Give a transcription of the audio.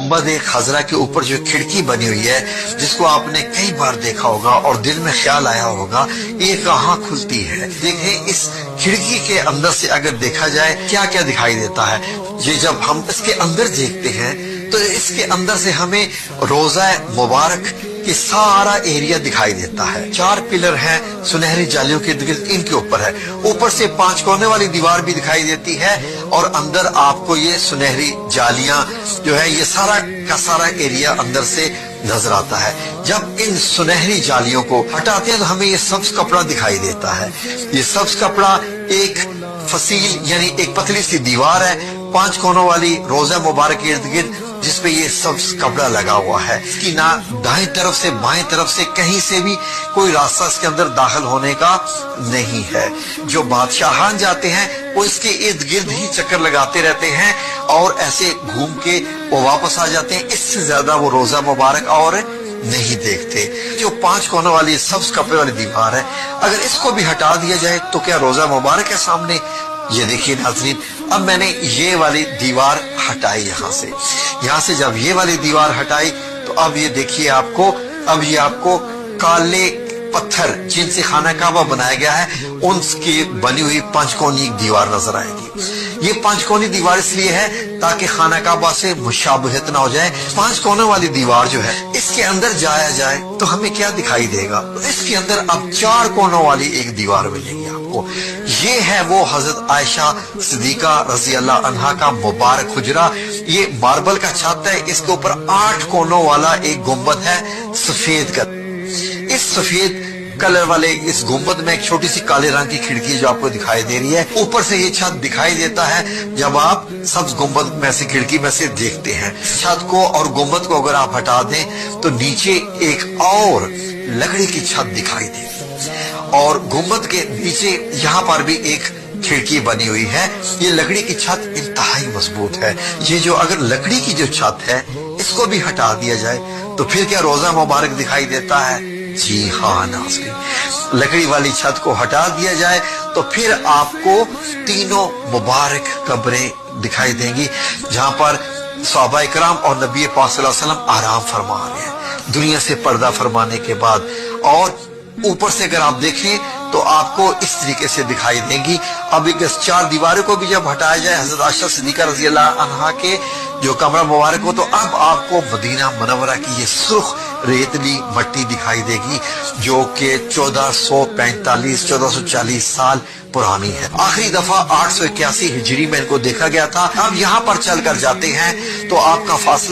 गुंबद खजरा के ऊपर जो खिड़की बनी हुई है, जिसको आपने कई बार देखा होगा और दिल में ख्याल आया होगा ये कहाँ खुलती है। देखें इस खिड़की के अंदर से अगर देखा जाए क्या क्या दिखाई देता है। ये जब हम इसके अंदर देखते हैं तो इसके अंदर से हमें रोजा मुबारक कि सारा एरिया दिखाई देता है। 4 पिलर हैं सुनहरी जालियों के, इनके ऊपर है। ऊपर से 5 कोने वाली दीवार भी दिखाई देती है और अंदर आपको ये सुनहरी जालियां जो है ये सारा का सारा एरिया अंदर से नजर आता है। जब इन सुनहरी जालियों को हटाते हैं तो हमें ये सब्ज कपड़ा दिखाई देता है। ये सब्ज कपड़ा एक फसील यानी एक पतली सी दीवार है 5 कोनों वाली रोजा मुबारक के इर्द गिर्द, जिसपे ये सब्ज कपड़ा लगा हुआ है। इसकी ना दाएं तरफ से बाएं तरफ से कहीं से भी कोई रास्ता इसके अंदर दाखिल होने का नहीं है। जो बादशाहान जाते हैं वो इसके इर्द गिर्द ही चक्कर लगाते रहते हैं और ऐसे घूम के वो वापस आ जाते हैं। इससे ज्यादा वो रोजा मुबारक और नहीं देखते। जो 5 कोनों वाली सब्ज कपड़े वाली दीवार है, अगर इसको भी हटा दिया जाए तो क्या रोजा मुबारक है सामने। ये देखिए नाज़रीन, अब मैंने ये वाली दीवार हटाई यहाँ से जब ये वाली दीवार हटाई तो अब ये देखिए अब ये आपको काले पत्थर जिनसे खाना काबा बनाया गया है उनकी बनी हुई 5 कोनी दीवार नजर आएगी। ये 5 कोनी दीवार इसलिए है ताकि खाना काबा से मुशाबहत ना हो जाए। 5 कोनों वाली दीवार जो है इसके अंदर जाया जाए तो हमें क्या दिखाई देगा। तो इसके अंदर अब 4 कोनों वाली एक दीवार मिलेगी आपको। ये है वो हजरत आयशा सिद्दीका रजी अल्लाह अन्हा का मुबारक हुजरा। ये मार्बल का छत है, इसके ऊपर 8 कोनों वाला एक गुंबद है सफेद का। इस सफेद कलर वाले इस गुंबद में एक छोटी सी काले रंग की खिड़की जो आपको दिखाई दे रही है। ऊपर से ये छत दिखाई देता है जब आप सब्ज गुंबद में से खिड़की में से देखते हैं। छत को और गुंबद को अगर आप हटा दें तो नीचे एक और लकड़ी की छत दिखाई देगी और गुंबद के नीचे यहाँ पर भी एक खिड़की बनी हुई है। ये लकड़ी की छत इंतहाई मजबूत है। ये जो अगर लकड़ी की जो छत है इसको भी हटा दिया जाए तो फिर क्या रोजा मुबारक दिखाई देता है। जी हाँ नाज़रीन, लकड़ी वाली छत को हटा दिया जाए तो फिर आपको 3 मुबारक कब्रें दिखाई देंगी जहां पर सहाबा इकराम और नबी पाक सल्लल्लाहु अलैहि वसल्लम आराम फरमा रहे हैं दुनिया से पर्दा फरमाने के बाद। और ऊपर से अगर आप देखें तो आपको इस तरीके से दिखाई देंगी। अब इस 4 दीवारों को भी जब हटाया जाए हजरत आयशा सिद्दीका रज़ी अल्लाह अन्हा के जो कमरा मुबारक हो तो अब आपको मदीना मुनव्वरा की ये सुर्ख रेतली मट्टी दिखाई देगी जो कि 1440 साल पुरानी है। आखिरी दफा 881 हिजरी में इनको देखा गया था। अब यहाँ पर चल कर जाते हैं तो आपका फासला